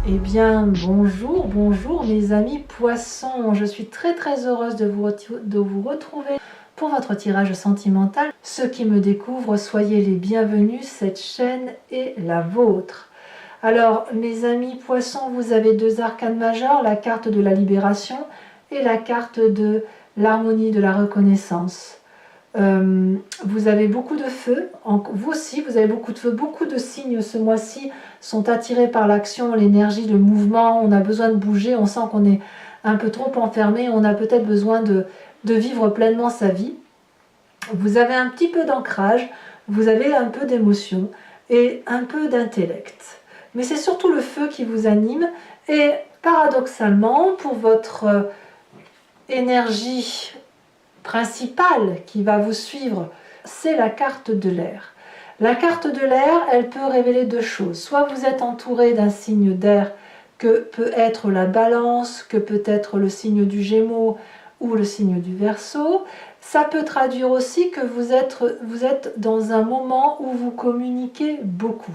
Eh bien, bonjour mes amis poissons. Je suis très heureuse de vous retrouver pour votre tirage sentimental. Ceux qui me découvrent, soyez les bienvenus, cette chaîne est la vôtre. Alors, mes amis poissons, vous avez deux arcanes majeures, la carte de la libération et la carte de l'harmonie, de la reconnaissance. Vous avez beaucoup de feu, vous aussi vous avez beaucoup de feu, beaucoup de signes ce mois-ci sont attirés par l'action, l'énergie, le mouvement, on a besoin de bouger, on sent qu'on est un peu trop enfermé, on a peut-être besoin de vivre pleinement sa vie. Vous avez un petit peu d'ancrage, vous avez un peu d'émotion et un peu d'intellect. Mais c'est surtout le feu qui vous anime et paradoxalement, pour votre énergie principale qui va vous suivre, c'est la carte de l'air. La carte de l'air, elle peut révéler deux choses. Soit vous êtes entouré d'un signe d'air que peut être la balance, que peut être le signe du Gémeaux ou le signe du Verseau. Ça peut traduire aussi que vous êtes dans un moment où vous communiquez beaucoup.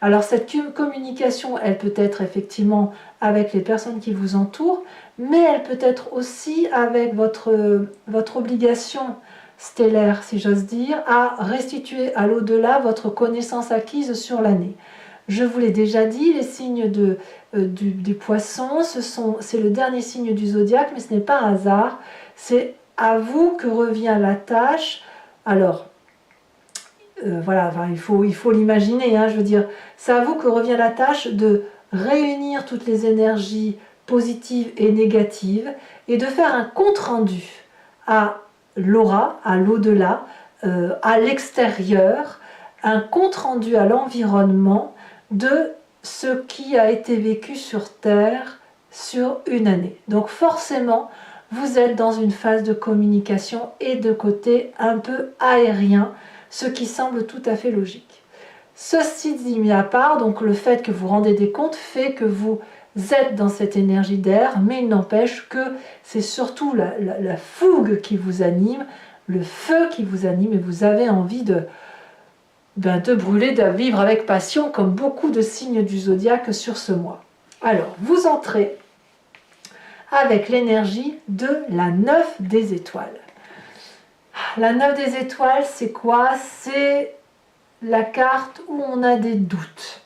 Alors cette communication, elle peut être effectivement avec les personnes qui vous entourent, mais elle peut être aussi avec votre obligation stellaire, si j'ose dire, à restituer à l'au-delà votre connaissance acquise sur l'année. Je vous l'ai déjà dit, les signes des poissons, c'est le dernier signe du zodiaque, mais ce n'est pas un hasard, c'est à vous que revient la tâche. Alors, voilà, enfin, il faut l'imaginer, hein, je veux dire, c'est à vous que revient la tâche de réunir toutes les énergies positives et négatives et de faire un compte-rendu à l'aura, à l'au-delà, à l'extérieur, un compte-rendu à l'environnement de ce qui a été vécu sur Terre sur une année. Donc forcément, vous êtes dans une phase de communication et de côté un peu aérien, ce qui semble tout à fait logique. Ceci dit mis à part, donc le fait que vous rendez des comptes fait que vous êtes dans cette énergie d'air, mais il n'empêche que c'est surtout la fougue qui vous anime, le feu qui vous anime, et vous avez envie de brûler, de vivre avec passion, comme beaucoup de signes du zodiaque sur ce mois. Alors, vous entrez avec l'énergie de la 9 des étoiles. La 9 des étoiles, c'est quoi? C'est la carte où on a des doutes.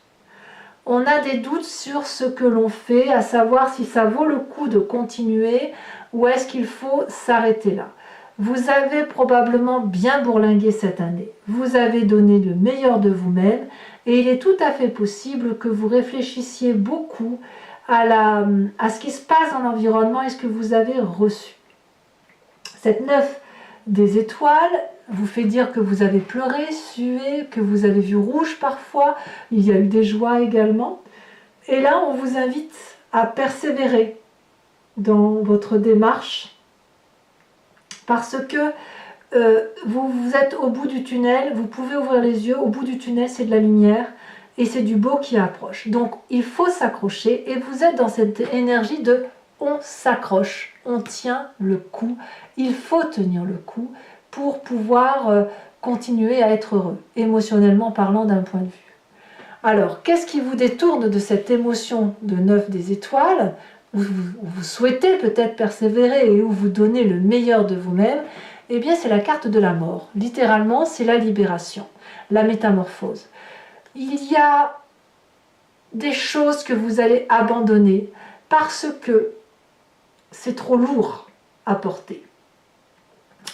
On a des doutes sur ce que l'on fait, à savoir si ça vaut le coup de continuer ou est-ce qu'il faut s'arrêter là. Vous avez probablement bien bourlingué cette année. Vous avez donné le meilleur de vous-même et il est tout à fait possible que vous réfléchissiez beaucoup à ce qui se passe dans l'environnement et ce que vous avez reçu. Cette 9 des étoiles vous fait dire que vous avez pleuré, sué, que vous avez vu rouge parfois, il y a eu des joies également. Et là, on vous invite à persévérer dans votre démarche parce que vous êtes au bout du tunnel, vous pouvez ouvrir les yeux, au bout du tunnel c'est de la lumière et c'est du beau qui approche. Donc il faut s'accrocher et vous êtes dans cette énergie de on s'accroche, on tient le coup, il faut tenir le coup pour pouvoir continuer à être heureux, émotionnellement parlant d'un point de vue. Alors, qu'est-ce qui vous détourne de cette émotion de 9 des étoiles, où vous souhaitez peut-être persévérer et où vous donnez le meilleur de vous-même? Eh bien, c'est la carte de la mort. Littéralement, c'est la libération, la métamorphose. Il y a des choses que vous allez abandonner parce que c'est trop lourd à porter.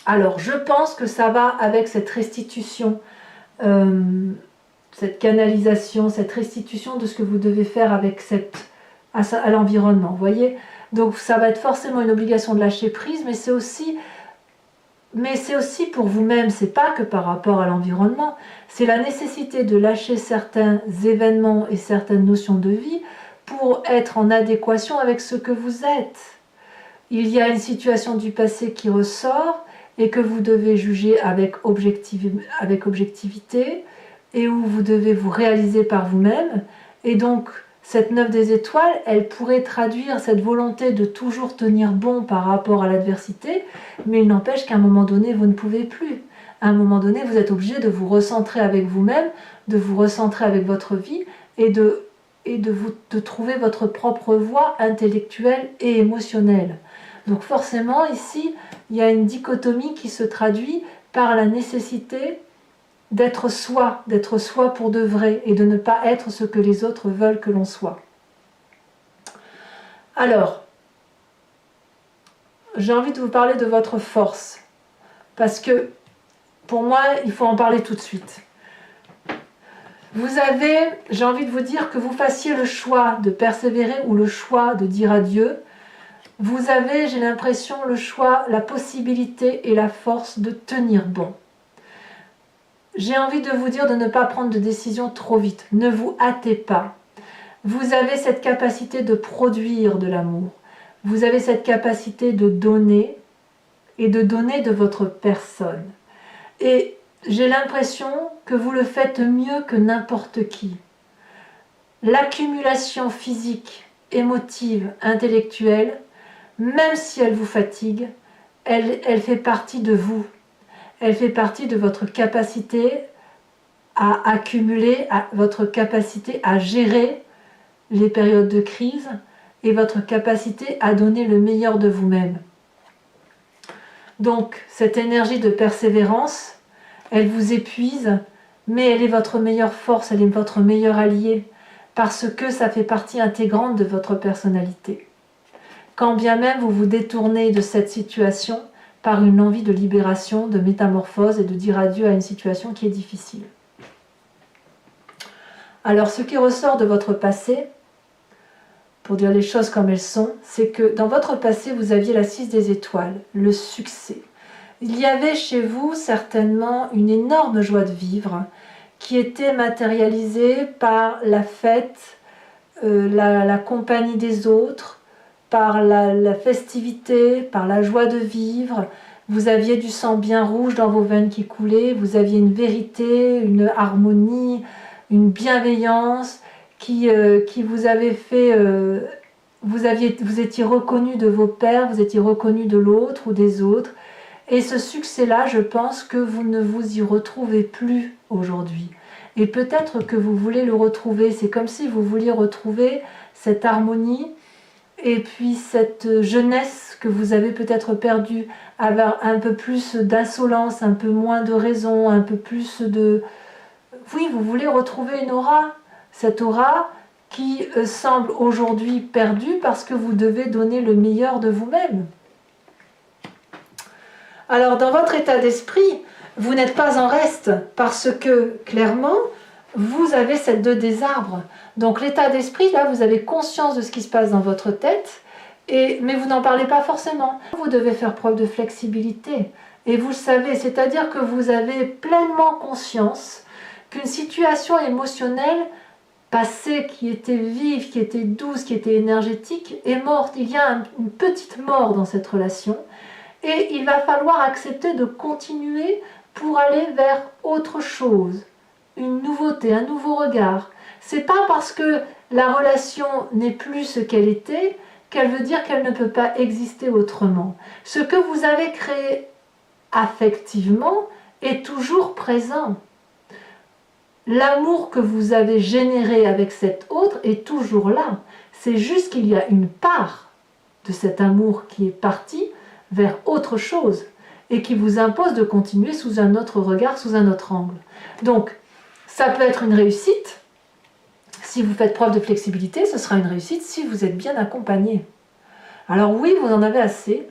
Alors, je pense que ça va avec cette restitution, cette canalisation, cette restitution de ce que vous devez faire avec à l'environnement, vous voyez. Donc, ça va être forcément une obligation de lâcher prise, mais c'est aussi pour vous-même, c'est pas que par rapport à l'environnement, c'est la nécessité de lâcher certains événements et certaines notions de vie pour être en adéquation avec ce que vous êtes. Il y a une situation du passé qui ressort et que vous devez juger avec objectivité et où vous devez vous réaliser par vous-même. Et donc, cette 9 des étoiles, elle pourrait traduire cette volonté de toujours tenir bon par rapport à l'adversité, mais il n'empêche qu'à un moment donné, vous ne pouvez plus. À un moment donné, vous êtes obligé de vous recentrer avec vous-même, de vous recentrer avec votre vie et de et de trouver votre propre voie intellectuelle et émotionnelle. Donc forcément, ici, il y a une dichotomie qui se traduit par la nécessité d'être soi pour de vrai, et de ne pas être ce que les autres veulent que l'on soit. Alors, j'ai envie de vous parler de votre force, parce que pour moi, il faut en parler tout de suite. Vous avez, j'ai envie de vous dire, que vous fassiez le choix de persévérer ou le choix de dire adieu. Vous avez, j'ai l'impression, le choix, la possibilité et la force de tenir bon. J'ai envie de vous dire de ne pas prendre de décision trop vite. Ne vous hâtez pas. Vous avez cette capacité de produire de l'amour. Vous avez cette capacité de donner et de donner de votre personne. Et j'ai l'impression que vous le faites mieux que n'importe qui. L'accumulation physique, émotive, intellectuelle, même si elle vous fatigue, elle fait partie de vous. Elle fait partie de votre capacité à accumuler, votre capacité à gérer les périodes de crise et votre capacité à donner le meilleur de vous-même. Donc, cette énergie de persévérance, elle vous épuise, mais elle est votre meilleure force, elle est votre meilleur allié, parce que ça fait partie intégrante de votre personnalité. Quand bien même vous vous détournez de cette situation par une envie de libération, de métamorphose et de dire adieu à une situation qui est difficile. Alors, ce qui ressort de votre passé, pour dire les choses comme elles sont, c'est que dans votre passé, vous aviez la 6 des étoiles, le succès. Il y avait chez vous certainement une énorme joie de vivre qui était matérialisée par la fête, la compagnie des autres, par la festivité, par la joie de vivre. Vous aviez du sang bien rouge dans vos veines qui coulait, vous aviez une vérité, une harmonie, une bienveillance qui vous avait fait... vous étiez reconnu de vos pères, vous étiez reconnu de l'autre ou des autres. Et ce succès-là, je pense que vous ne vous y retrouvez plus aujourd'hui. Et peut-être que vous voulez le retrouver. C'est comme si vous vouliez retrouver cette harmonie et puis cette jeunesse que vous avez peut-être perdue, avoir un peu plus d'insolence, un peu moins de raison, un peu plus de... Oui, vous voulez retrouver une aura, cette aura qui semble aujourd'hui perdue parce que vous devez donner le meilleur de vous-même. Alors, dans votre état d'esprit, vous n'êtes pas en reste parce que, clairement, vous avez cette 2 des arbres. Donc, l'état d'esprit, là, vous avez conscience de ce qui se passe dans votre tête, mais vous n'en parlez pas forcément. Vous devez faire preuve de flexibilité. Et vous le savez, c'est-à-dire que vous avez pleinement conscience qu'une situation émotionnelle passée qui était vive, qui était douce, qui était énergétique, est morte. Il y a une petite mort dans cette relation. Et il va falloir accepter de continuer pour aller vers autre chose, une nouveauté, un nouveau regard. C'est pas parce que la relation n'est plus ce qu'elle était qu'elle veut dire qu'elle ne peut pas exister autrement. Ce que vous avez créé affectivement est toujours présent. L'amour que vous avez généré avec cet autre est toujours là. C'est juste qu'il y a une part de cet amour qui est partie vers autre chose et qui vous impose de continuer sous un autre regard, sous un autre angle. Donc, ça peut être une réussite. Si vous faites preuve de flexibilité, ce sera une réussite si vous êtes bien accompagné. Alors oui, vous en avez assez,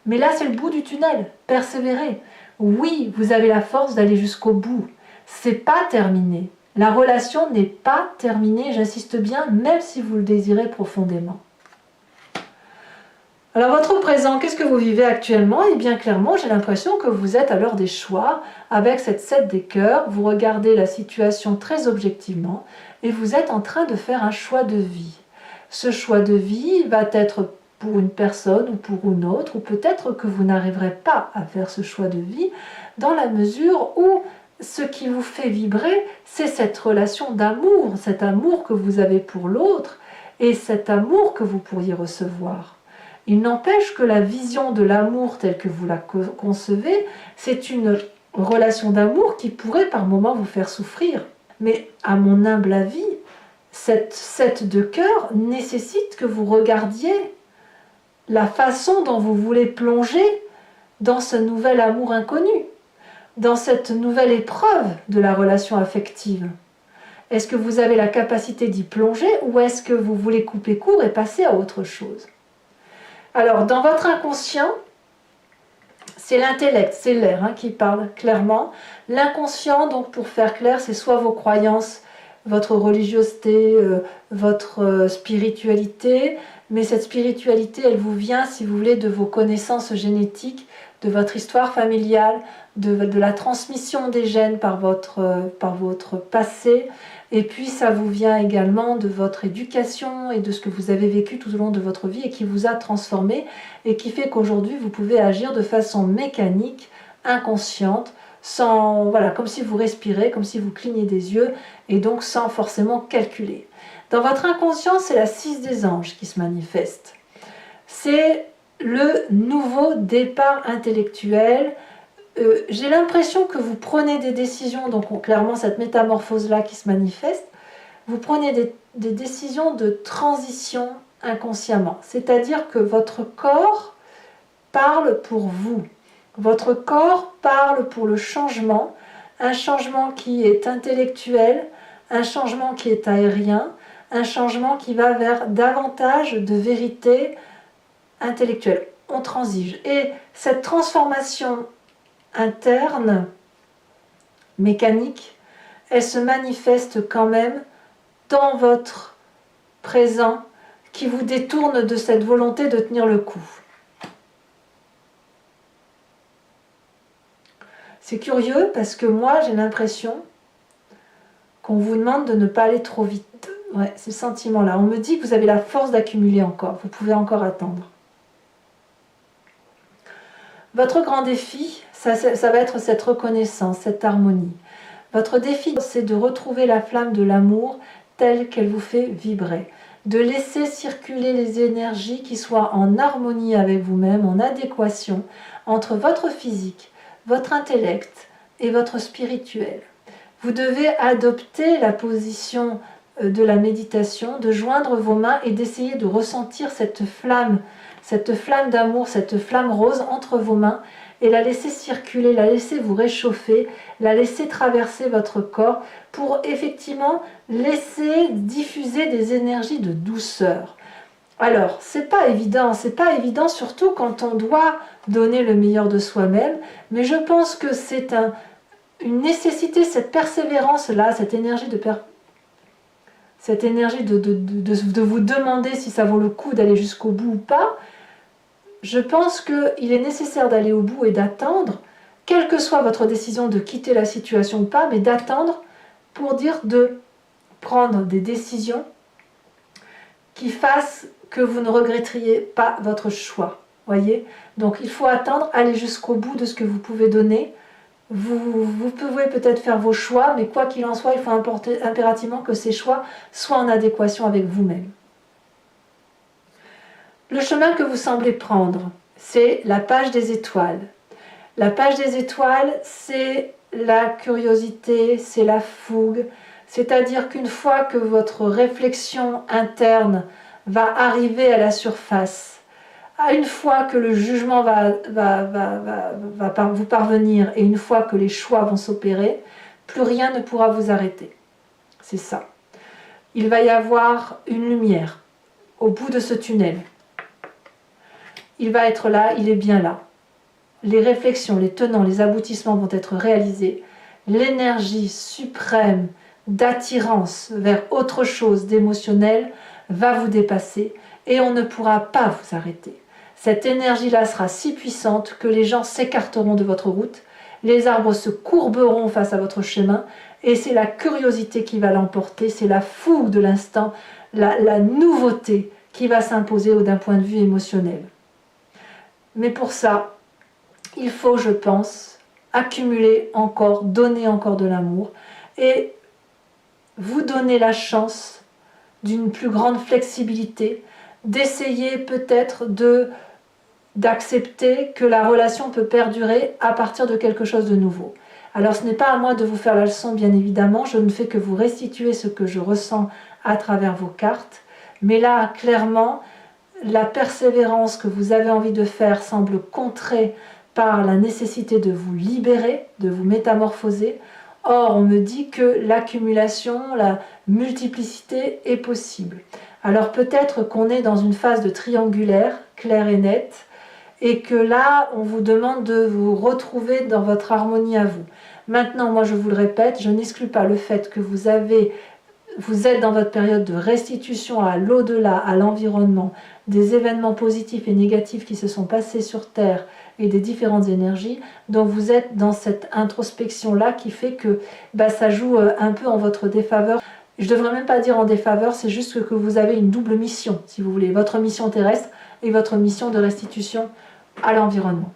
mais là c'est le bout du tunnel, persévérez. Oui, vous avez la force d'aller jusqu'au bout. C'est pas terminé. La relation n'est pas terminée, j'insiste bien, même si vous le désirez profondément. Alors votre présent, qu'est-ce que vous vivez actuellement? Eh bien clairement, j'ai l'impression que vous êtes à l'heure des choix, avec cette 7 des cœurs, vous regardez la situation très objectivement, et vous êtes en train de faire un choix de vie. Ce choix de vie va être pour une personne ou pour une autre, ou peut-être que vous n'arriverez pas à faire ce choix de vie, dans la mesure où ce qui vous fait vibrer, c'est cette relation d'amour, cet amour que vous avez pour l'autre, et cet amour que vous pourriez recevoir. Il n'empêche que la vision de l'amour telle que vous la concevez, c'est une relation d'amour qui pourrait par moments vous faire souffrir. Mais à mon humble avis, Cette 7 de cœur nécessite que vous regardiez la façon dont vous voulez plonger dans ce nouvel amour inconnu, dans cette nouvelle épreuve de la relation affective. Est-ce que vous avez la capacité d'y plonger ou est-ce que vous voulez couper court et passer à autre chose? Alors, dans votre inconscient, c'est l'intellect, c'est l'air qui parle clairement. L'inconscient, donc pour faire clair, c'est soit vos croyances, votre religiosité, votre spiritualité, mais cette spiritualité, elle vous vient, si vous voulez, de vos connaissances génétiques, de votre histoire familiale, de la transmission des gènes par votre passé, et puis ça vous vient également de votre éducation et de ce que vous avez vécu tout au long de votre vie et qui vous a transformé et qui fait qu'aujourd'hui vous pouvez agir de façon mécanique, inconsciente, sans, voilà, comme si vous respirez, comme si vous clignez des yeux et donc sans forcément calculer. Dans votre inconscient, c'est la 6 des anges qui se manifeste. C'est le nouveau départ intellectuel. J'ai l'impression que vous prenez des décisions, donc clairement cette métamorphose-là qui se manifeste, vous prenez des décisions de transition inconsciemment. C'est-à-dire que votre corps parle pour vous. Votre corps parle pour le changement, un changement qui est intellectuel, un changement qui est aérien, un changement qui va vers davantage de vérité intellectuelle. On transige. Et cette transformation interne, mécanique, elle se manifeste quand même dans votre présent qui vous détourne de cette volonté de tenir le coup. C'est curieux parce que moi j'ai l'impression qu'on vous demande de ne pas aller trop vite. Ouais, c'est ce sentiment-là. On me dit que vous avez la force d'accumuler encore. Vous pouvez encore attendre. Votre grand défi, ça va être cette reconnaissance, cette harmonie. Votre défi, c'est de retrouver la flamme de l'amour telle qu'elle vous fait vibrer. De laisser circuler les énergies qui soient en harmonie avec vous-même, en adéquation entre votre physique, votre intellect et votre spirituel. Vous devez adopter la position de la méditation, de joindre vos mains et d'essayer de ressentir cette flamme d'amour, cette flamme rose entre vos mains et la laisser circuler, la laisser vous réchauffer, la laisser traverser votre corps pour effectivement laisser diffuser des énergies de douceur. Alors, c'est pas évident surtout quand on doit donner le meilleur de soi-même, mais je pense que c'est une nécessité, cette persévérance-là, cette énergie de vous demander si ça vaut le coup d'aller jusqu'au bout ou pas. Je pense qu'il est nécessaire d'aller au bout et d'attendre, quelle que soit votre décision de quitter la situation ou pas, mais d'attendre pour dire de prendre des décisions qui fassent que vous ne regretteriez pas votre choix. Voyez ? Donc il faut attendre, aller jusqu'au bout de ce que vous pouvez donner. Vous pouvez peut-être faire vos choix, mais quoi qu'il en soit, il faut impérativement que ces choix soient en adéquation avec vous-même. Le chemin que vous semblez prendre, c'est la page des étoiles. La page des étoiles, c'est la curiosité, c'est la fougue. C'est-à-dire qu'une fois que votre réflexion interne va arriver à la surface, une fois que le jugement va vous parvenir et une fois que les choix vont s'opérer, plus rien ne pourra vous arrêter. C'est ça. Il va y avoir une lumière au bout de ce tunnel. Il va être là, il est bien là. Les réflexions, les tenants, les aboutissements vont être réalisés. L'énergie suprême d'attirance vers autre chose d'émotionnel va vous dépasser et on ne pourra pas vous arrêter. Cette énergie-là sera si puissante que les gens s'écarteront de votre route, les arbres se courberont face à votre chemin et c'est la curiosité qui va l'emporter, c'est la fougue de l'instant, la nouveauté qui va s'imposer d'un point de vue émotionnel. Mais pour ça, il faut, je pense, accumuler encore, donner encore de l'amour et vous donner la chance d'une plus grande flexibilité, d'essayer peut-être d'accepter que la relation peut perdurer à partir de quelque chose de nouveau. Alors ce n'est pas à moi de vous faire la leçon, bien évidemment, je ne fais que vous restituer ce que je ressens à travers vos cartes. Mais là, clairement, la persévérance que vous avez envie de faire semble contrée par la nécessité de vous libérer, de vous métamorphoser. Or, on me dit que l'accumulation, la multiplicité est possible. Alors peut-être qu'on est dans une phase de triangulaire, claire et nette, et que là, on vous demande de vous retrouver dans votre harmonie à vous. Maintenant, moi je vous le répète, je n'exclus pas le fait que vous êtes dans votre période de restitution à l'au-delà, à l'environnement, des événements positifs et négatifs qui se sont passés sur Terre et des différentes énergies. Donc vous êtes dans cette introspection-là qui fait que ça joue un peu en votre défaveur. Je ne devrais même pas dire en défaveur, c'est juste que vous avez une double mission, si vous voulez. Votre mission terrestre et votre mission de restitution à l'environnement.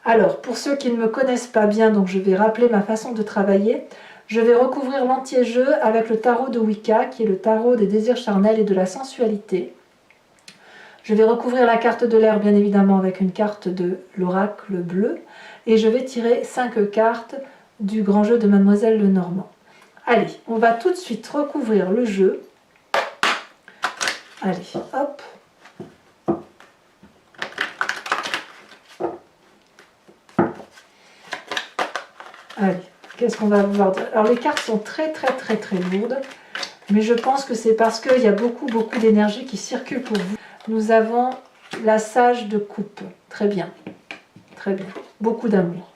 Alors, pour ceux qui ne me connaissent pas bien, donc je vais rappeler ma façon de travailler. Je vais recouvrir l'anti-jeu avec le tarot de Wicca, qui est le tarot des désirs charnels et de la sensualité. Je vais recouvrir la carte de l'air, bien évidemment, avec une carte de l'oracle bleu. Et je vais tirer 5 cartes du grand jeu de Mademoiselle Lenormand. Allez, on va tout de suite recouvrir le jeu. Allez, hop. Allez, qu'est-ce qu'on va pouvoir dire? Alors les cartes sont très lourdes, mais je pense que c'est parce qu'il y a beaucoup d'énergie qui circule pour vous. Nous avons la sage de coupe. Très bien, beaucoup d'amour.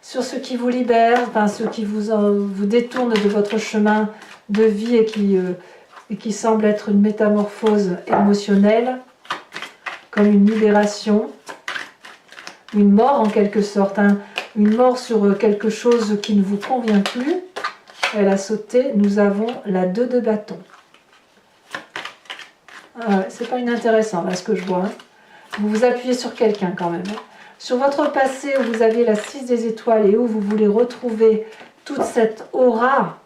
Sur ce qui vous libère, enfin ce qui vous détourne de votre chemin de vie et qui semble être une métamorphose émotionnelle, comme une libération, une mort en quelque sorte, une mort sur quelque chose qui ne vous convient plus. Elle a sauté. Nous avons la 2 de bâton. Ah ouais, c'est pas inintéressant là ce que je vois. Vous vous appuyez sur quelqu'un quand même. Sur votre passé où vous aviez la 6 des étoiles et où vous voulez retrouver toute cette aura,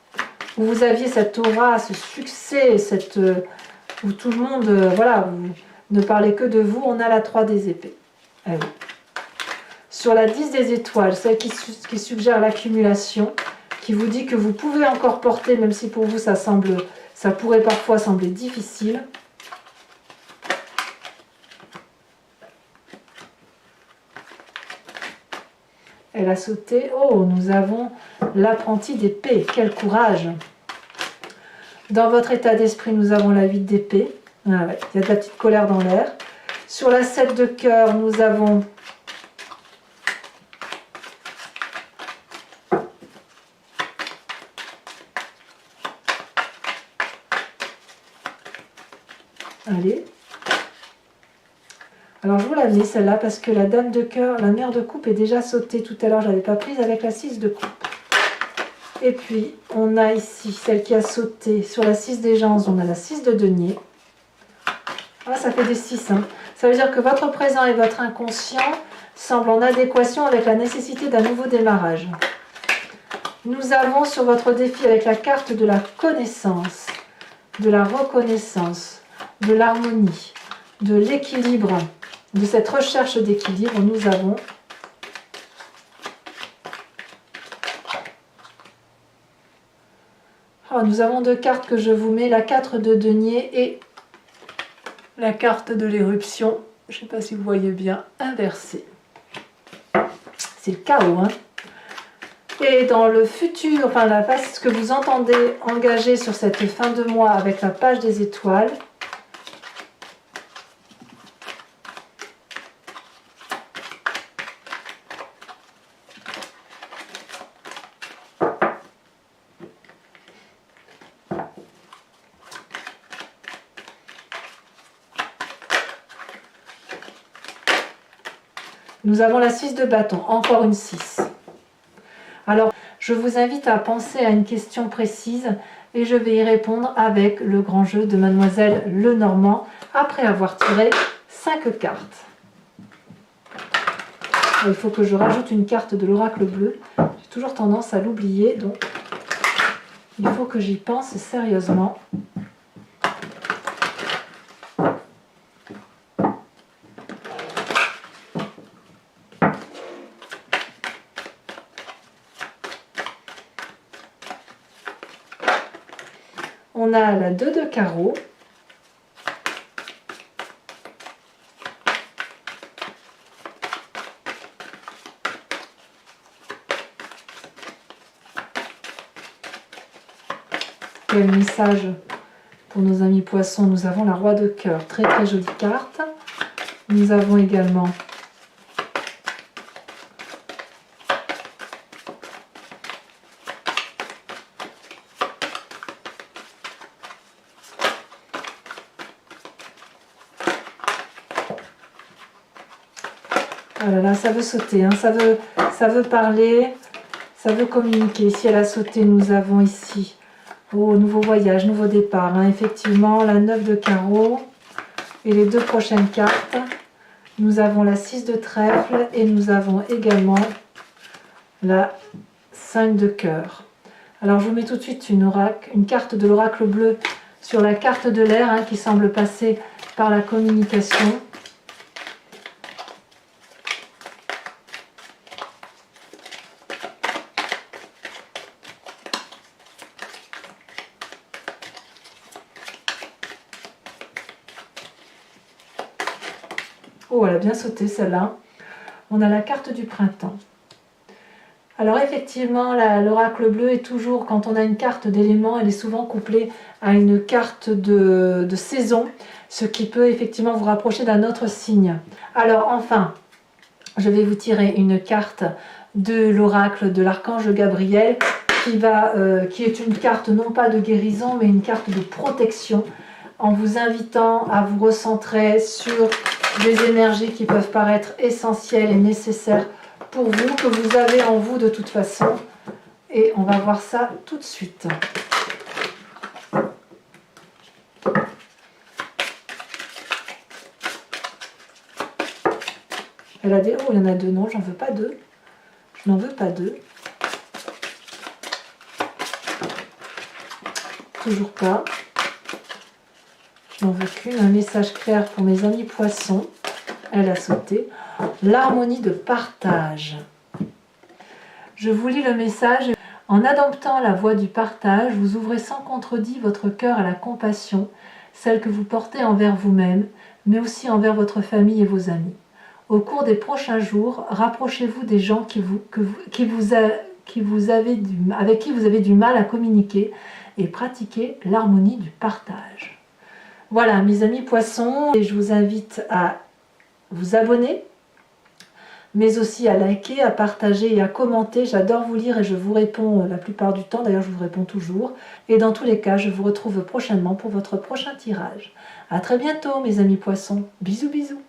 où vous aviez cette aura, ce succès, où tout le monde, voilà, vous ne parlez que de vous, on a la 3 des épées. Ah oui. Sur la 10 des étoiles, celle qui suggère l'accumulation, qui vous dit que vous pouvez encore porter, même si pour vous ça pourrait parfois sembler difficile. Elle a sauté. Oh, nous avons l'apprenti d'épée. Quel courage! Dans votre état d'esprit, nous avons la 8 d'épée. Ah ouais, il y a de la petite colère dans l'air. Sur la 7 de cœur, nous avons allez. Alors je vous la mets celle-là parce que la dame de cœur, la mère de coupe est déjà sautée tout à l'heure, je ne l'avais pas prise avec la 6 de coupe. Et puis on a ici celle qui a sauté sur la 6 des gens, on a la 6 de denier. Ah, ça fait des 6. Ça veut dire que votre présent et votre inconscient semblent en adéquation avec la nécessité d'un nouveau démarrage. Nous avons sur votre défi avec la carte de la connaissance, de la reconnaissance, de l'harmonie, de l'équilibre, de cette recherche d'équilibre, nous avons nous avons 2 cartes que je vous mets, la 4 de denier et la carte de l'éruption. Je ne sais pas si vous voyez bien, inversée. C'est le chaos, Et dans le futur, enfin la phase que vous entendez engager sur cette fin de mois avec la page des étoiles, nous avons la 6 de bâton, encore une 6. Alors, je vous invite à penser à une question précise et je vais y répondre avec le grand jeu de Mademoiselle Lenormand après avoir tiré 5 cartes. Il faut que je rajoute une carte de l'oracle bleu. J'ai toujours tendance à l'oublier, donc il faut que j'y pense sérieusement. On a la 2 de carreau. Quel message pour nos amis poissons. Nous avons la roi de cœur, très très jolie carte. Nous avons également oh là là, ça veut sauter, hein, ça veut parler, ça veut communiquer. Si elle a sauté, nous avons ici oh, nouveau voyage, nouveau départ. Hein. Effectivement, la 9 de carreau et les deux prochaines cartes. Nous avons la 6 de trèfle et nous avons également la 5 de cœur. Alors, je vous mets tout de suite une carte de l'oracle bleu sur la carte de l'air hein, qui semble passer par la communication. Oh, elle a bien sauté celle-là. On a la carte du printemps. Alors effectivement, l'oracle bleu est toujours, quand on a une carte d'élément, elle est souvent couplée à une carte de saison, ce qui peut effectivement vous rapprocher d'un autre signe. Alors enfin, je vais vous tirer une carte de l'oracle de l'archange Gabriel, qui est une carte non pas de guérison, mais une carte de protection, en vous invitant à vous recentrer sur des énergies qui peuvent paraître essentielles et nécessaires pour vous, que vous avez en vous de toute façon. Et on va voir ça tout de suite. Elle a des... Oh, il y en a deux. Non, j'en veux pas deux. Je n'en veux pas deux. Toujours pas. Je n'en veux qu'une. Un message clair pour mes amis poissons. Elle a sauté. L'harmonie de partage. Je vous lis le message. En adoptant la voie du partage, vous ouvrez sans contredit votre cœur à la compassion, celle que vous portez envers vous-même, mais aussi envers votre famille et vos amis. Au cours des prochains jours, rapprochez-vous des gens avec qui vous avez du mal à communiquer et pratiquez l'harmonie du partage. Voilà mes amis poissons, et je vous invite à vous abonner, mais aussi à liker, à partager et à commenter. J'adore vous lire et je vous réponds la plupart du temps, d'ailleurs je vous réponds toujours. Et dans tous les cas, je vous retrouve prochainement pour votre prochain tirage. À très bientôt mes amis poissons, bisous bisous.